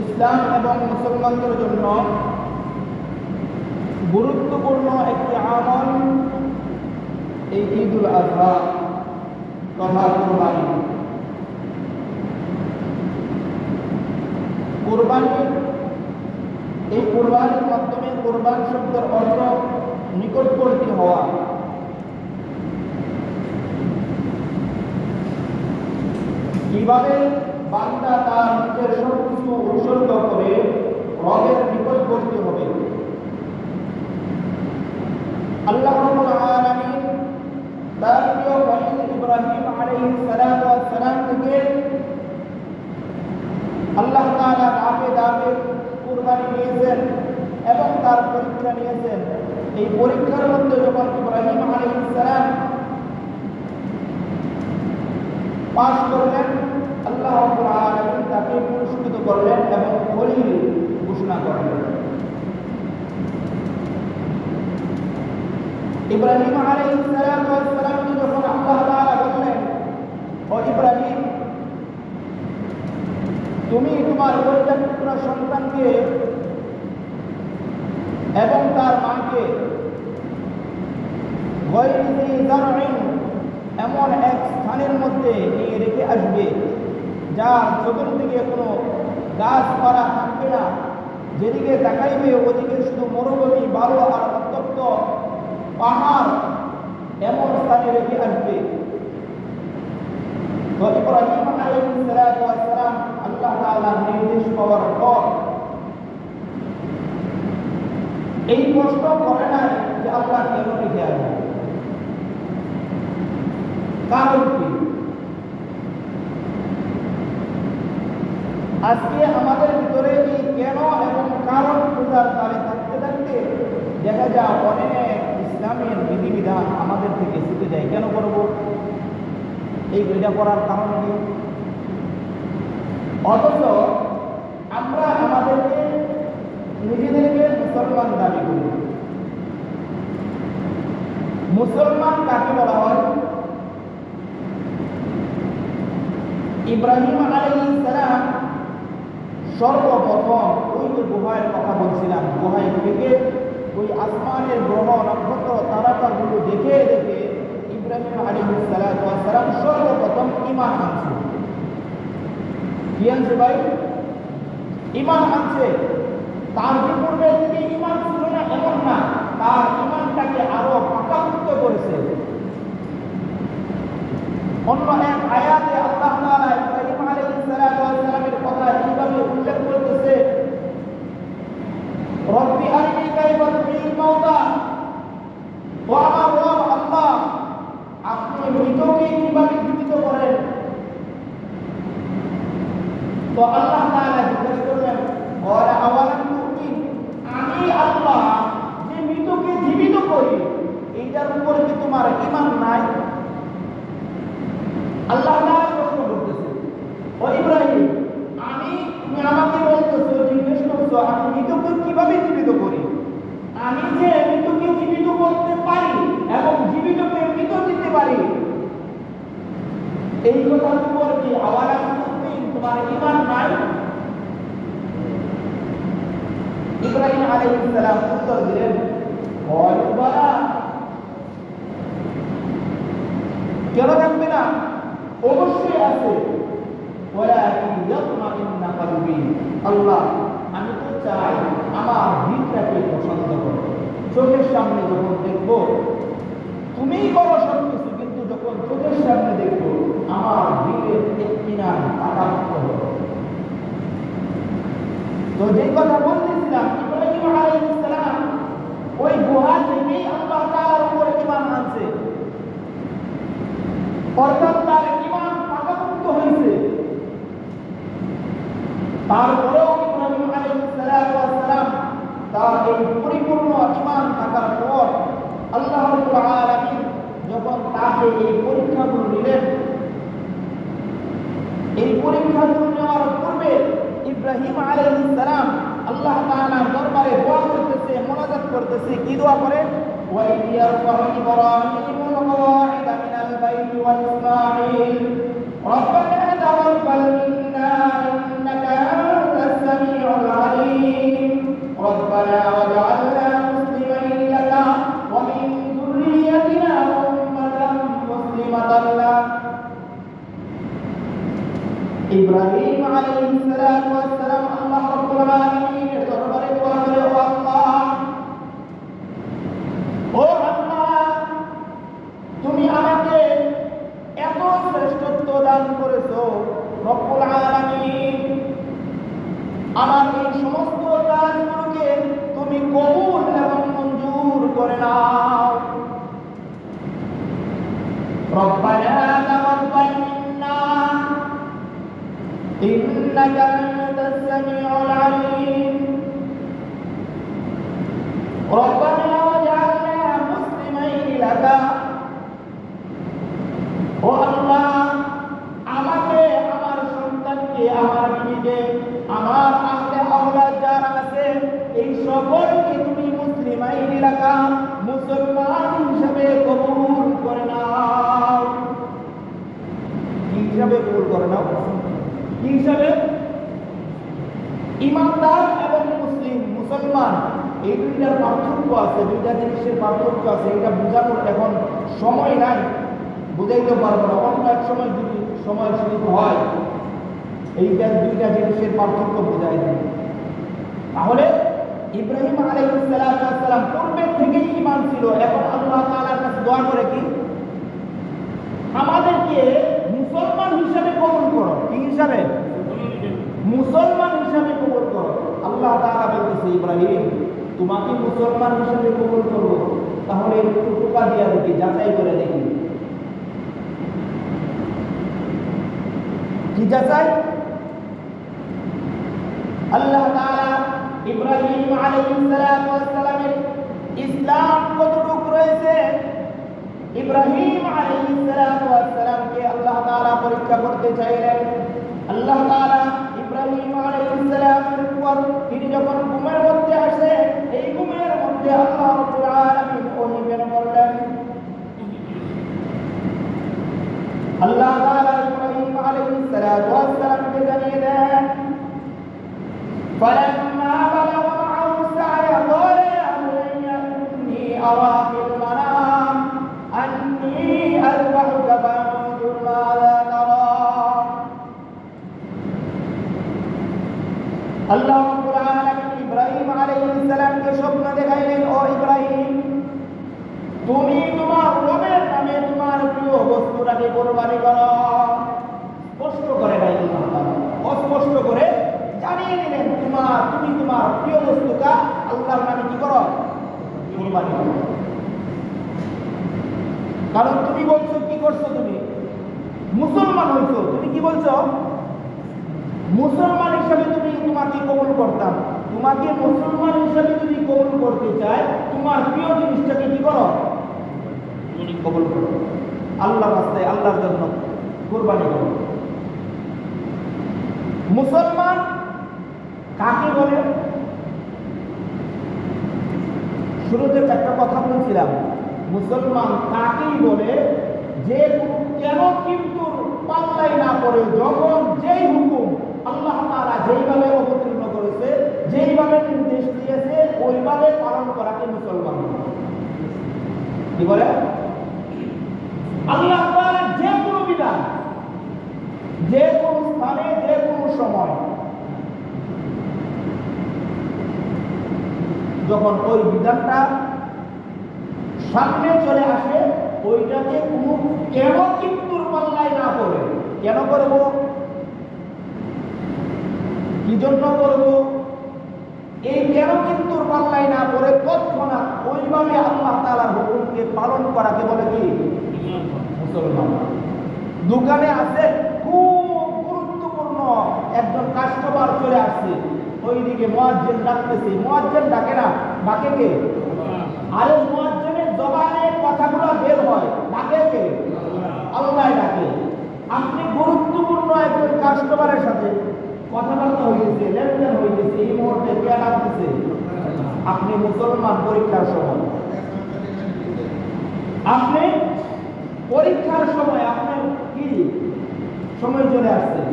ইসলাম এবং মুসলমানদের জন্য গুরুত্বপূর্ণ একটি আমল এই ঈদুল আযহা তথা কুরবানি। এই কুরবানির মাধ্যমে কুরবান শব্দের অর্থ নিকটবর্তী হওয়া। কিভাবে বান্দা তার নিজের সবকিছু উৎসর্গ করে রবের নিকটবর্তী হবে। আল্লাহ রাব্বুল আলামিন তার প্রিয় খলিল ইব্রাহিম আলাইহিস সালাতু ওয়াস সালাম থেকে আল্লাহ তাআলা ধাপে ধাপে কুরবানি নিয়েছেন এবং তার পরীক্ষা নিয়েছেন। এই পরীক্ষার মধ্যে যখন ইব্রাহিম আলাইহিস সালাম পাস করলেন, আল্লাহ রাব্বুল আলামিন তাকে পুরস্কৃত করলেন এবং খলিল ঘোষণা করলেন। ইব্রাহিম আলাইহিস সালাম যখন আল্লাহ তাআলা বললেন, ও ইব্রাহিম, তুমি তোমার পরিত্যক্ত সন্তানকে এবং তার মাকে এমন এক স্থানের মধ্যে নিয়ে রেখে আসবে যার চতুর্দিকে কোনো গাছপালা থাকবে না, যেদিকে তাকাইবে ওদিকে শুধু মরুভূমি, বালু আর উত্তপ্ত পাহাড়, এমন স্থানে রেখে আসবে। তো ইব্রাহিম আলাইহিস সালাম আল্লাহ তাআলার নির্দেশ পাওয়ার পর এই প্রশ্ন করে নাই যে আল্লাহ কেন রেখে আসবে, কারণ কি? আজকে আমাদের ভিতরে এই কেন এবং কারণ খোঁজার তালে থাকতে থাকতে দেখা যায় অনেক ইসলামের বিধিবিধান আমাদের থেকে শিখে যায়। কেন করব? এটা করার কারণ কি? অথচ আমরা আমাদেরকে নিজেদেরকে মুসলমান দাবি করি। মুসলমান কাকে বলা হয়? ইব্রাহিম আলাইহিস সালাম সর্বপ্রথম ওই যে গুহার কথা বলছিলাম, গুহায় থেকে ওই আসমানের গ্রহ নক্ষত্র তারাগুলো দেখে দেখে ইব্রাহিম আলাইহিস সালাম সর্বপ্রথম ঈমান আনছে। কি আনছে ভাই? ঈমান আনছে। তার যে পূর্বে থেকে ঈমান ছিল না এমন না, তার ঈমানটাকে আরো পাকাপোক্ত করেছে। অন্য এক আয়াতে আল্লাহ তাআলা ইব্রাহিম আলাইহিস সালামের কথা এইভাবে উল্লেখ করতেছে, রব্বি আরিনি কাইফা তুহয়িল মাউতা, ও আমার রব আল্লাহ, আপনি মৃতকে কিভাবে জীবিত করেন। তো আল্লাহ তাআলা জিজ্ঞেস করলেন, ওয়া আওয়ালাম তুমিন, আমি আল্লাহ যে মৃতকে জীবিত করি এইটার উপরে কি তোমার ঈমান নাই? আল্লাহ তাআলা প্রশ্ন করতেছে, ও ইব্রাহিম, তুমি আমাকে বলতেছো, জিজ্ঞেস করছো আমি মৃতকে কিভাবে জীবিত করি। আমি যে মৃতকে জীবিত করতে পারি এবং জীবিতকে মৃত দিতে পারি, এই কথার উপর কি আওয়ালাম তুমিন, তোমার ঈমান নাই? ইব্রাহিম আলাইহিস সালাম উত্তর দিলেন, বালা, কেন থাকবে না? অবশ্যই আছে। আল্লাহ, আমি তো চাই আমার দিনটাকে পছন্দ করো। চোখের সামনে যখন দেখবো তুমিই করো সবকিছু, কিন্তু যখন চোখের সামনে দেখবো আমার দিনের ইত্মিনান আকাঙ্ক্ষ হবে। তো যে কথা বলতেছিলাম, ইব্রাহিম আলাইহিস সালাম ওই গুহা থেকেই আল্লাহ তাআলার উপর ঈমান আনছে, অর্থাৎ তার ঈমান পাকাপোক্ত হয়েছে। তারপরেও ইব্রাহিম আলাইহিস সালাম তার এই পরিপূর্ণ ঈমান থাকার পর আল্লাহ রাব্বুল আলামিন যখন তাকে এই পরীক্ষাগুলো নিলেন, এই পরীক্ষাগুলো নেওয়ার পূর্বে ইব্রাহিম আলাইহিস সালাম আল্লাহ তাআলার দরবারে দোয়া করতেছে, মুনাজাত করতেছে। কি দোয়া করে? ওয়া ইয়ারফাউ ইব্রাহিমুল কওয়াইদা মিনাল বাইতি ওয়া ইসমাঈল রব্বানা তাকাব্বাল মিন্না ইন্নাকা আনতাস ربنا واجعلنا مسلمين لك ومن ذريتنا أمة مسلمة لك ইব্রাহিম আলাইহিস সালাতু ওয়াস সালাম আল্লাহ রাব্বুল আলামিনের দরবারে দোয়া করে, ও আল্লাহ তুমি আমাকে এত শ্রেষ্ঠত্ব দান করেছো রব্বুল আলামিন, আমার এই সমস্ত কাজগুলোকে তুমি কবুল এবং মঞ্জুর করে নাও। রব্বানা তাকাব্বাল মিন্না ইন্নাকা আনতাস সামিউল আলিম রব্বানা ওয়াজআলনা মুসলিমাইন লাকা। ও আল্লাহ আমাকে, আমার সন্তানকে, আমার বিবিকে, আমার আহলে আওলাদ যারা আছে এই সকলকে তুমি মুসলিমাইন লাকা, মুসলমান হিসেবে কবুল করে নাও। কি হিসাবে কবুল করে নাও? কি হিসাবে? ইমানদার এবং মুসলিম, মুসলমান, এই দুইটার পার্থক্য আছে, দুইটা জিনিসের পার্থক্য আছে। এটা বোঝানোর এখন সময় নাই, বুঝাইতে পারবো না। অন্য এক সময় যদি সময় সুযোগ হয় এইটা দুইটা জিনিসের পার্থক্য বোঝাই দেয়। তাহলে ইব্রাহিম আলাইহিস সালাম পূর্বে থেকেই ঈমান ছিল। এখন আল্লাহ তাআলার কাছে দোয়া করে কি, আমাদেরকে মুসলমান হিসেবে কবুল করো। কি হিসাবে? মুসলমান হিসেবে কবুল করো। আল্লাহ তাআলা বলতেছে, ইব্রাহিম তোমাকে মুসলমান হিসেবে কবুল করব, তাহলে একটু টোকা দিয়া দেখি, যাচাই করে দেখি। কি যাচাই? আল্লাহ তাআলা ইব্রাহিম আলাইহিস সালামের ইসলাম কতটুকু রয়েছে, ইব্রাহিম আলাইহিস সালামকে আল্লাহ তাআলা পরীক্ষা করতে চাইলেন। আল্লাহ তাআলা ইব্রাহিম আলাইহিস সালামের উপর তিনি যখন ঘুমের মধ্যে আসে, এই ঘুমের মধ্যে আল্লাহ রাব্বুল আলামিন ওহী বের করলেন। আল্লাহ তাআলা ইব্রাহিম আলাইহিস সালামকে জানিয়ে দেন, فلما بلغ معه السعي قال يا بني إني أرى في المنام أني أذبحك فانظر ماذا ترى। আল্লাহ রাব্বুল আলামিন ইব্রাহিম আলাইহিস সালামকে স্বপ্ন দেখাইলেন, ও ইব্রাহিম তুমি তোমার রবের নামে তোমার প্রিয় বস্তুটাকে কুরবানি করো। স্পষ্ট করে নাই আল্লাহ তাআলা, অস্পষ্ট করে জানিয়ে দিলেন, তুমি তোমার প্রিয় বস্তুটা আল্লাহর নামে কি করো? কুরবানি করো। কারণ তুমি বলছো, কি করছো? তুমি মুসলমান হইছো। তুমি কি বলছো? মুসলমান হিসেবে তুমি তোমাকে কবুল করতাম। তোমাকে মুসলমান হিসেবে যদি কবুল করতে চায়, তোমার প্রিয় জিনিসটাকে কি করো? কবুল করো। আল্লাহর রাস্তায়, আল্লাহর জন্য কুরবানি করো। মুসলমান কাকে বলে? শুরুতে একটা কথা বলছিলাম, মুসলমান তাকেই বলে যে কেন কিন্তু পাল্লাই না করে, যখন যেই হুকুম আল্লাহ তাআলা যেইভাবে অবতীর্ণ করেছে, যেইভাবে নির্দেশ দিয়েছে, ওইভাবে পালন করাকে মুসলমান কি বলে? আল্লাহ তাআলা যে কোনো বিধান, যে কোনো স্থানে, যে কোনো সময় যখন ওই বিধানটা সামনে চলে আসে, ওইটাকে কোনো কেন কিন্তু পাল্লায় না করে, কেন করব, কি জন্য করব, এই কেন কিন্তু পাল্লায় না করে তৎক্ষণাৎ ওইভাবে আল্লাহ তাআলার হুকুমকে পালন করাকে বলে কি? মুসলমান। দোকানে আছে, খুব গুরুত্বপূর্ণ একজন কাস্টমার চলে আসছে, ওইদিকে মুয়াজ্জিন ডাকতেছে, মুয়াজ্জিন ডাকে না, ডাকে কে? আরে মুয়াজ্জিনের জবানে কথাগুলো বের হয়, ডাকে কে? আল্লাহ ডাকে। আপনি গুরুত্বপূর্ণ একজন কাস্টমারের সাথে কথাবার্তা হইতেছে, লেনদেন হইতেছে, এই মুহূর্তে কে ডাকতেছে? আপনি মুসলমান। পরীক্ষার সময়, আপনি পরীক্ষার সময় আপনার কি সময় চলে আসছে,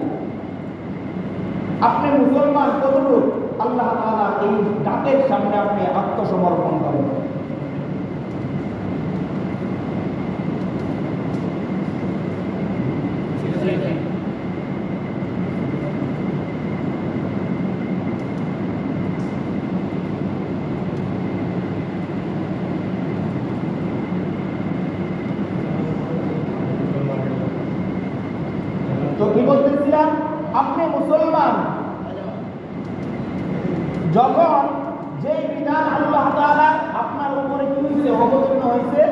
আপনি মুসলমান কতটুকু আল্লাহ তাআলা এই ডাকের সামনে আপনি আত্মসমর্পণ করেন। তো কি বলতেছিলাম, আপনি মুসলমান যখন যে বিধান আল্লাহ তাআলা আপনার উপরে কি হয়েছে অবতীর্ণ হয়েছে,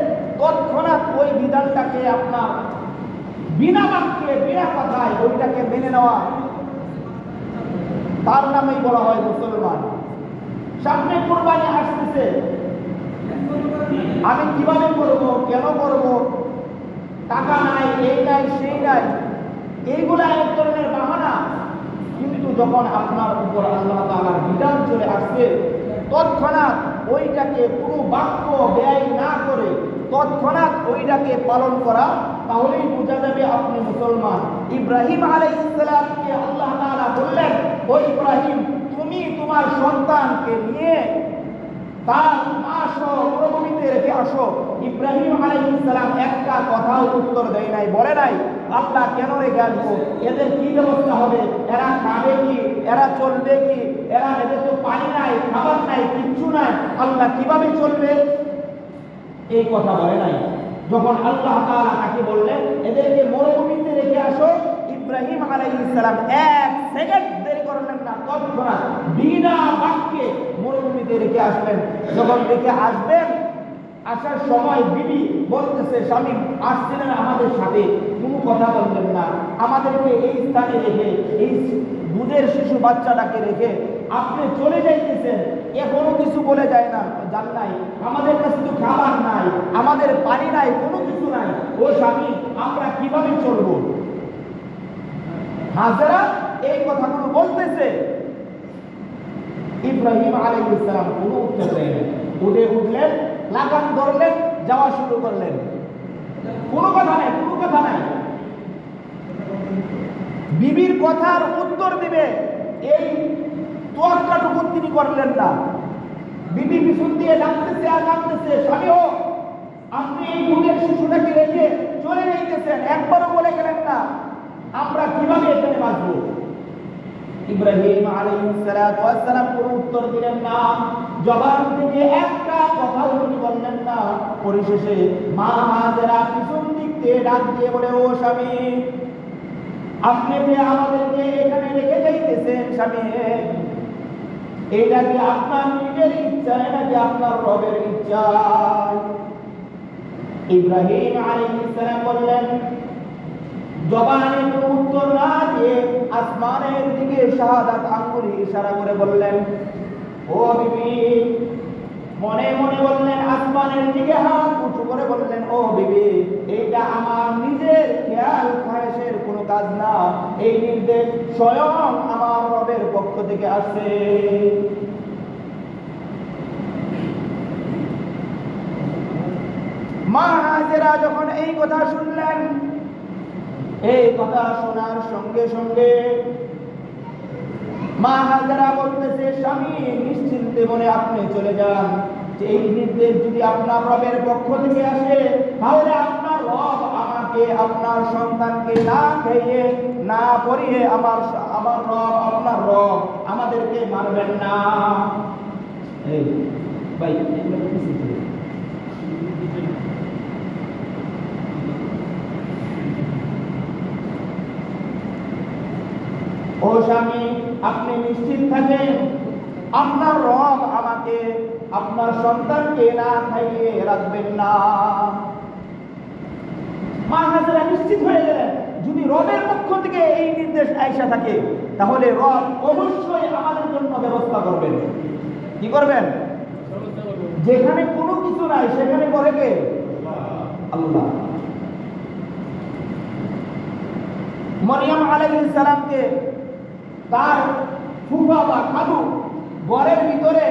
তৎক্ষণাৎ ওই বিধানটাকে আপনার বিনা বাক্যে বিনা কথায় ওইটাকে মেনে নেওয়া, তার নামেই বলা হয় মুসলমান। সামনে কুরবানি আসতেছে, আমি কিভাবে করব, কেন করব, টাকা নাই, এই নাই, সেই নাই, এইগুলা এক ধরনের বাহানা। কিন্তু যখন আপনার উপর আল্লাহ তাআলার বিধান চলে আসছে, তৎক্ষণাৎ ওইটাকে কোনো বাক্য ব্যয় না করে তৎক্ষণাৎ ওইটাকে পালন করা, তাহলেই বোঝা যাবে আপনি মুসলমান। ইব্রাহিম আলাইহিস সালামকে আল্লাহ তাআলা বললেন, ও ইব্রাহিম, তুমি তোমার সন্তানকে নিয়ে তার মা সহ মরুভূমিতে রেখে আসো। ইব্রাহিম আলাইহিস সালাম একটা কথাও উত্তর দেয় নাই, বলে নাই আল্লাহ কেন রেখে আসবো, এদের কি ব্যবস্থা হবে, এরা খাবে কি, এরা চলবে কি, এদের তো পানি নাই, খাবার নাই, কিচ্ছু নাই, আল্লাহ কিভাবে চলবে, এই কথা বলে নাই। যখন আল্লাহ তাআলা তাকে বললেন এদেরকে মরুভূমিতে রেখে আসো, ইব্রাহিম আলাইহিস সালাম এক সেকেন্ড দেরি করলেন না, তৎক্ষণাৎ বিনা বাক্যে মরুভূমিতে রেখে আসলেন। যখন রেখে আসবেন, আসার সময় বিবি বলতেছে, স্বামী আসছিলেন আমাদের সাথে, কোনো কথা বললেন না, আমাদেরকে এই স্থানে রেখে, এই দুধের শিশু বাচ্চাটাকে রেখে আপনি চলে যাইতেছেন, এখনো কিছু বলে যায় না, জান নাই আমাদের কাছে তো খাবার নাই, আমাদের পানি নাই, কোনো কিছু নাই, ও স্বামী আমরা কিভাবে চলবো? হাজেরা এই কথাগুলো বলতেছে, ইব্রাহিম আলাইহিস সালাম কোনো উত্তর দেয়নি, উঠে উঠলেন, লাগাম ধরলেন, যাওয়া শুরু করলেন, কোনো কথা নাই, কোনো কথা নাই। বিবির কথার উত্তর দিবে এই তোয়াক্কাটুকু তিনি করলেন না। বিবি পিছন দিয়ে ডাকতেছে আর ডাকতেছে, স্বামী ও আপনি এই দুধের শিশুটাকে রেখে চলে যাইতেছেন, একবারও বলে গেলেন না আমরা কিভাবে এখানে বাঁচবো। ইব্রাহিম আলাইহিস সালাতু ওয়াস সালাম কোনো উত্তর দিলেন না, জবান থেকে একটা কথাও উনি বললেন না। পরিশেষে মা হাজেরা পিছন দিক থেকে ডাক দিয়ে বলে, ও স্বামী আপনি যে আমাদেরকে এখানে রেখে যাইতেছেন, স্বামী এটা কি আপনার নিজের ইচ্ছা নাকি আপনার রবের ইচ্ছা? ইব্রাহিম আলাইহিস সালাম বললেন, জবানে কোনো উত্তর না দিয়ে আসমানের দিকে শাহাদাত আঙ্গুলে ইশারা করে বললেন, ও বিবি, মনে মনে বললেন, আসমানের দিকে হাত উঁচু করে বললেন, ও বিবি এইটা আমার নিজের খেয়াল খায়েশের কোনো কাজ না, এই নির্দেশ স্বয়ং আমার রবের পক্ষ থেকে আসছে। মা হাজেরা যখন এই কথা শুনলেন, এই কথা শোনার সঙ্গে সঙ্গে মা হাজেরা বলতেছে, স্বামী নিশ্চিন্তে মনে আপনি চলে যান, যে এই নির্দেশ যদি আপনার রবের পক্ষ থেকে আসে, তাহলে আপনার রব আমাকে, আপনার সন্তানকে না খেয়ে না পরিয়ে আমার রব, আপনার রব আমাদেরকে মারবেন না। এই ভাই এগুলো কিছু ও স্বামী আপনি নিশ্চিত থাকেন, আপনার রব আমাকে, আপনার সন্তানকে না খাইয়ে রাখবেন না। মা হাজেরা নিশ্চিত হয়ে গেলেন, যদি রবের পক্ষ থেকে এই নির্দেশ আইসা থাকে, তাহলে রব অবশ্যই আমাদের জন্য ব্যবস্থা করবেন। কি করবেন? যেখানে কোনো কিছু নাই সেখানে করে কে? আল্লাহ। মরিয়ম আলাইহিস সালামকে তার ফুফা বা খালু ঘরের ভিতরে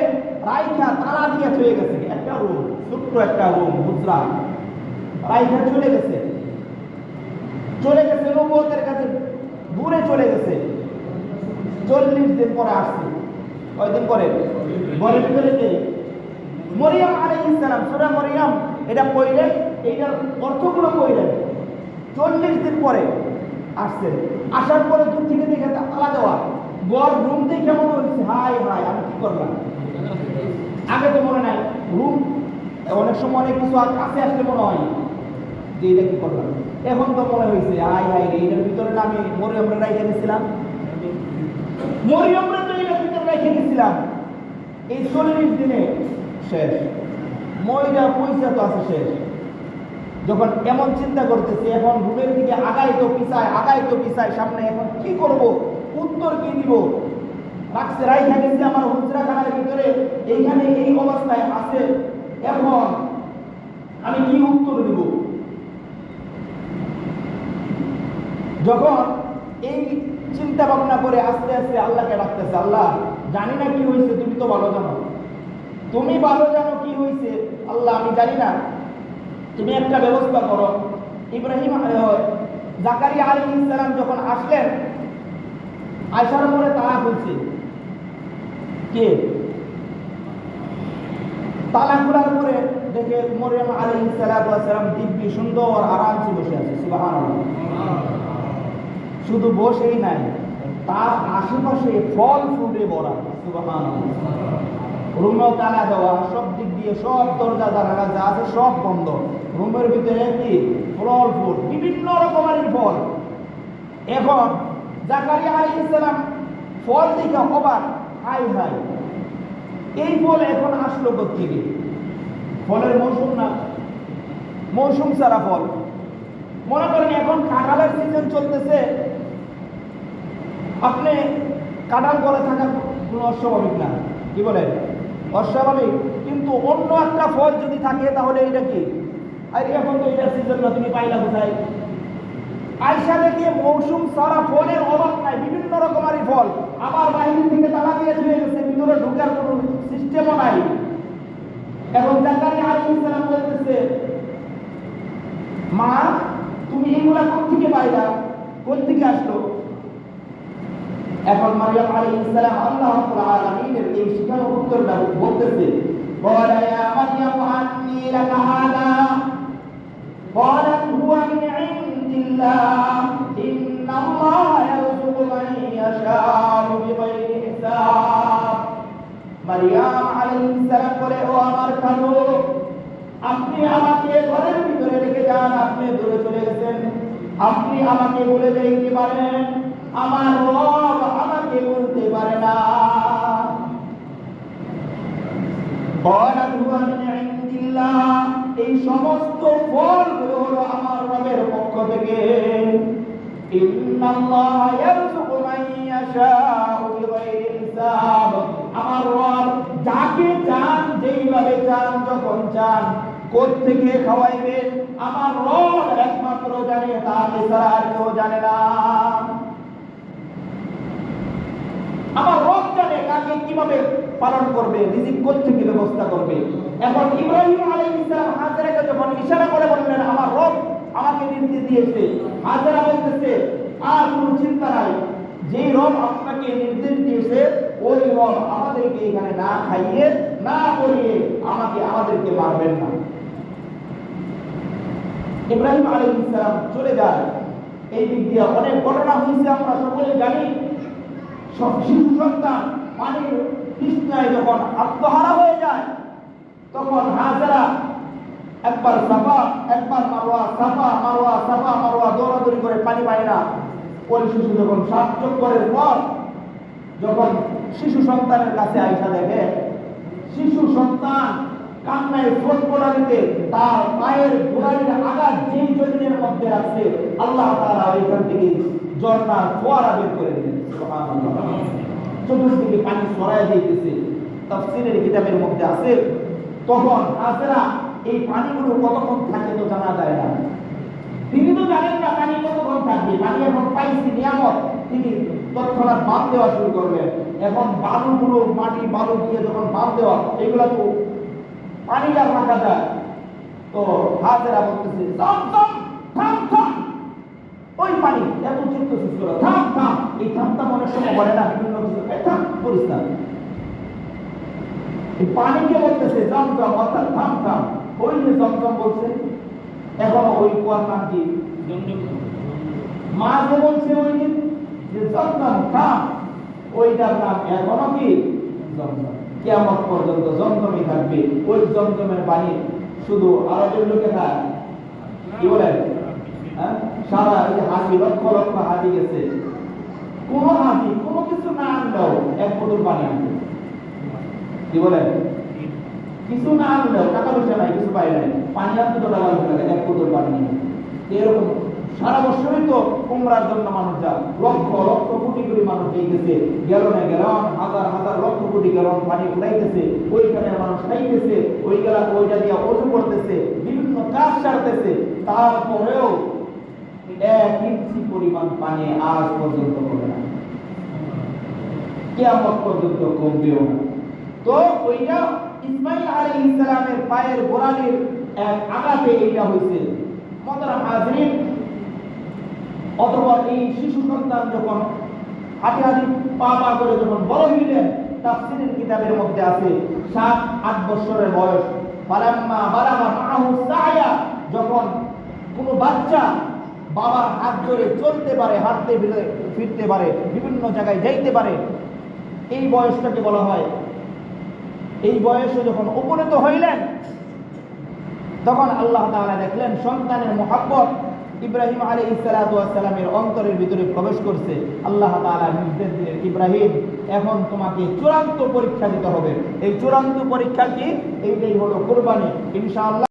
রাইখা তালা দিয়ে চলে গেছে, একটা রুম, ছোট্ট একটা রুম, হুজরা, রাইখা চলে গেছে নবুয়তের কাছে দূরে চলে গেছে। 40 দিন পরে আসছে। কয়দিন পরে? ঘরের ভিতরে কে? মরিয়ম আলাইহিস সালাম। সূরা মরিয়ম এটা পড়লেন, এইটার অর্থগুলো পড়লেন। 40 দিন পরে আসছেন। আসার পরে দূর থেকে দেখে তালা দেওয়া, ঘর রুম দেখে মনে হচ্ছে হাই হাই আমি কি করলাম, আগে তো মনে নাই। রুম অনেক সময় অনেক কিছু কাছে আসলে মনে হয় যে এটা কি করলাম, এখন তো মনে হয়েছে হাই হাই রে, এটার ভিতরে না আমি মরিয়মরা রেখে গেছিলাম, মরিয়মরা তো এটার ভিতরে রেখে গেছিলাম। এই 40 দিনে শেষ, ময়দা পয়সা তো আছে শেষ। যখন এমন চিন্তা করতেছে, এখন রুমের দিকে আগাই তো পিছায় সামনে, এখন কি করব, উত্তর কি দিব, রাখছে রাইখা গেছে আমার হুজরাখানার ভিতরে, এইখানে এই অবস্থায় আছে, এখন আমি কি উত্তর দিব? যখন এই চিন্তা ভাবনা করে আস্তে আস্তে আল্লাহকে ডাকতেছে, আল্লাহ জানি না কি হয়েছে, তুমি তো ভালো জানো, তুমি ভালো জানো কি হয়েছে, আল্লাহ আমি জানি না, তুমি একটা ব্যবস্থা করো। ইব্রাহিম জাকারিয়া আলাইহিস সালাম যখন আসলেন, আসার পরে তালা খুলছে কে? তালা খোলার পরে দেখে মরিয়ম আলাইহিস সালাম দিব্যি সুন্দর আরামসে বসে আছে। সুবহানাল্লাহ। শুধু বসেই নাই, তার আশেপাশে ফল ফুলে ভরা। সুবহানাল্লাহ। রুমেও তালা দেওয়া, সব দিক দিয়ে সব দরজা জানালা যা আছে সব বন্ধ। রুমের ভিতরে কি ফল ফুল, বিভিন্ন রকমের ফল। এখন জাকারিয়া আলাইহিস সালাম ফল দেখে অবাক, হাই হাই এই ফল এখন আসলো কোত্থেকে? ফলের মৌসুম না, মৌসুম ছাড়া ফল। মনে করেন এখন কাঁঠালের সিজন চলতেছে, আপনি কাঁঠাল গলে থাকার কোনো অস্বাভাবিক না, কি বলেন? অস্বাভাবিক। কিন্তু অন্য একটা ফল যদি থাকে তাহলে এটা কি? আর এখন তো এটার সিজন না, তুমি পাইলা কোথায়? আয়সা দেখে মৌসুম ছাড়া ফলের অভাব নাই, বিভিন্ন রকমের ফল। আবার বাইরে থেকে তালা দিয়ে ধুয়ে গেছে, ভিতরে ঢোকার কোনো সিস্টেমও নাই। এখন জাকারিয়া আলাইহিস সালাম বলতেছে, মা তুমি এইগুলা কোত্থেকে পাইলা, কোত্থেকে আসলো? এখন মারিয়াম আলাইহিস সালাম আল্লাহ রাব্বুল আলামিনের এই শিখানো উত্তরটা বলতেছে, ক্বালা ইয়া মারইয়াম আন্নী লাকা হাদা ক্বালাত হুয়া মিন ইনদিল্লাহ ইন্নাল্লাহা ইয়ারযুকু মান ইয়াশাউ বিগাইরি হিসাব। মারিয়াম আলাইহিস সালাম বলে, ও আমার খালু, আপনি আমাকে ঘরের ভিতরে রেখে যান, আপনি দূরে চলে গেছেন, আপনি আমাকে বলে দিতে পারেন, আমার রব আমাকে বলতে পারে না। এই সমস্ত ফলগুলো হলো আমার রবের পক্ষ থেকে। আমার রব যাকে চান, যেইভাবে চান, যখন চান, কোত্থেকে খাওয়াইবে আমার রব একমাত্র জানে, তাকে ছাড়া আর কেউ জানে না। আমার রব জানে কাকে কিভাবে পালন করবে, রিজিক কোত্থেকে ব্যবস্থা করবে। এখন ইব্রাহিম আলাইহিস সালাম হাজেরাকে যখন ইশারা করে বললেন আমার রব আমাকে নির্দেশ দিয়েছে, হাজেরা বলতেছে আর কোনো চিন্তা নাই, যেই রব আপনাকে নির্দেশ দিয়েছে ওই রব আমাদেরকে এখানে না খাইয়ে না করিয়ে আমাদেরকে মারবেন না। ইব্রাহিম আলাইহিস সালাম চলে যায়। এই দিক দিয়ে অনেক ঘটনা হয়েছে, আমরা সকলে জানি। সব শিশু সন্তান পানির তৃষ্ণায় যখন আত্মহারা হয়ে যায়, তখন হাজেরা একবার সাফা একবার মারওয়া, সাফা মারওয়া, সাফা মারওয়া দৌড়াদৌড়ি করে পানি পায় না। ওই শিশু যখন 7 চক্করের পর যখন শিশু সন্তানের কাছে আইসা দেখে, শিশু সন্তান কান্নায় ফটফটানিতে তার পায়ের গোড়ালির আঘাত যেই জমিনের মধ্যে রাখছে, আল্লাহ তাআলা এখান থেকে ঝর্ণার ফোয়ারা বের করে দিলেন। সুবহানাল্লাহ। চতুর্দিকে পানি ছড়ায় যাইতেছে। তাফসীরের কিতাবের মধ্যে আছে, তখন হাজেরা এই পানিগুলো কতক্ষণ থাকে তো জানা যায় না। তিনি তো জানেন না পানি কতক্ষণ থাকবে, পানি এখন পাইছি নিয়ামত, তিনি তৎক্ষণাৎ বাঁধ দেওয়া শুরু করবেন। এখন বালুগুলো, মাটি বালু দিয়ে যখন বাঁধ দেওয়া, এগুলো তো পানি আর রাখা যায়। তো হাজেরা বলতেছে, থাম থাম থাম থাম, ওই পানি এত চিত্ত সৃষ্টি করো, থাম থাম, এই থামটা মনের সময় বলে না বিভিন্ন কিছু, থাম পরিষ্কার। এই পানিকে বলতেছে জমজম, অর্থাৎ থাম থাম। ওই যে জমজম বলছে, এখনো ওই কুয়ার নাম কি? মা যে বলছে ওই দিন যে জমজম থাম, ওইটার নাম এখনো কি? জমজম। কিয়ামত পর্যন্ত জমজমই থাকবে। ওই জমজমের পানি শুধু আরবের লোকেরা কি বলেন, সারা হাজি লক্ষ লক্ষ হাজি গেছে, কোন হাজি কোনো কিছু না আনলেও এক বোতল পানি আনবে। কি বলেন? কিছু না আনলেও, টাকা পয়সা নাই, কিছু পাই নাই, পানি আনতে তো টাকা পয়সা লাগে, এক বোতল পানি নিয়ে। এরকম সারা বছরই তো উমরার জন্য মানুষ যায়, লক্ষ লক্ষ কোটি কোটি মানুষ যাইতেছে, গ্যালনে গ্যালন, হাজার হাজার লক্ষ কোটি গ্যালন পানি উঠাইতেছে, ওইখানে মানুষ খাইতেছে, ওইটা দিয়ে ওযু করতেছে, বিভিন্ন কাজ সারতেছে, তারপরেও 1 ইঞ্চি পরিমাণ পানি আজ পর্যন্ত কমে না, কিয়ামত পর্যন্ত কমবেও না। তো ওইটা ইসমাঈল আলাইহিস সালামের পায়ের গোড়ালির এক আঘাতে এইটা হয়েছে। মুহতারাম হাজরিন, অথবা এই শিশু সন্তান যখন হাঁটি হাঁটি পা পা করে যখন বড় হইলেন, তাফসীরের কিতাবের মধ্যে আছে 7-8 বছরের বয়স, ফালাম্মা বালাগা মাআহু সায়া, যখন কোনো বাচ্চা বাবার হাত ধরে চলতে পারে, হাঁটতে ফিরতে পারে, বিভিন্ন জায়গায় যাইতে পারে, এই বয়সটাকে বলা হয়। এই বয়সে যখন উপনীত হইলেন, তখন আল্লাহ তাআলা দেখলেন সন্তানের মুহাব্বত ইব্রাহিম আলাইহিস সালাতু ওয়াস সালামের অন্তরের ভিতরে প্রবেশ করছে। আল্লাহ তাআলা নির্দেশ দিলেন, ইব্রাহিম, এখন তোমাকে চূড়ান্ত পরীক্ষা দিতে হবে। এই চূড়ান্ত পরীক্ষা কি? এইটাই হলো কুরবানি। ইনশাআল্লাহ